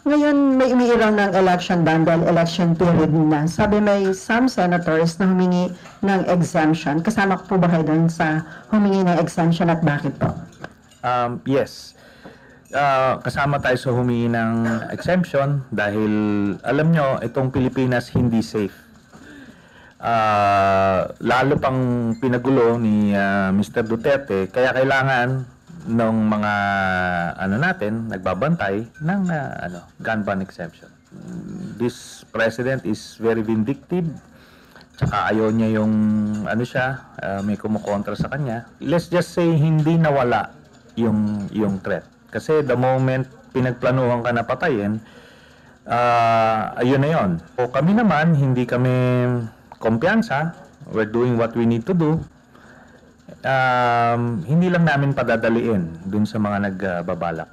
Ngayon, may umiiraw ng election ban dahil election period na. Sabi may some senators na humingi ng exemption. Kasama ko po ba kayo doon sa humingi ng exemption at bakit po? Yes. Kasama tayo sa humingi ng exemption dahil alam nyo, itong Pilipinas hindi safe. Lalo pang pinagulo ni Mr. Duterte, kaya kailangan ng mga nagbabantay ng gun ban exemption. This president is very vindictive. Tsaka ayaw niya yung may kumukontra sa kanya. Let's just say hindi nawala yung threat. Kasi the moment pinagplanuhan ka na patayin, ayun na yun. O kami naman, hindi kami kumpiyansa. We're doing what we need to do. Hindi lang namin padadaliin dun sa mga nagbabalak.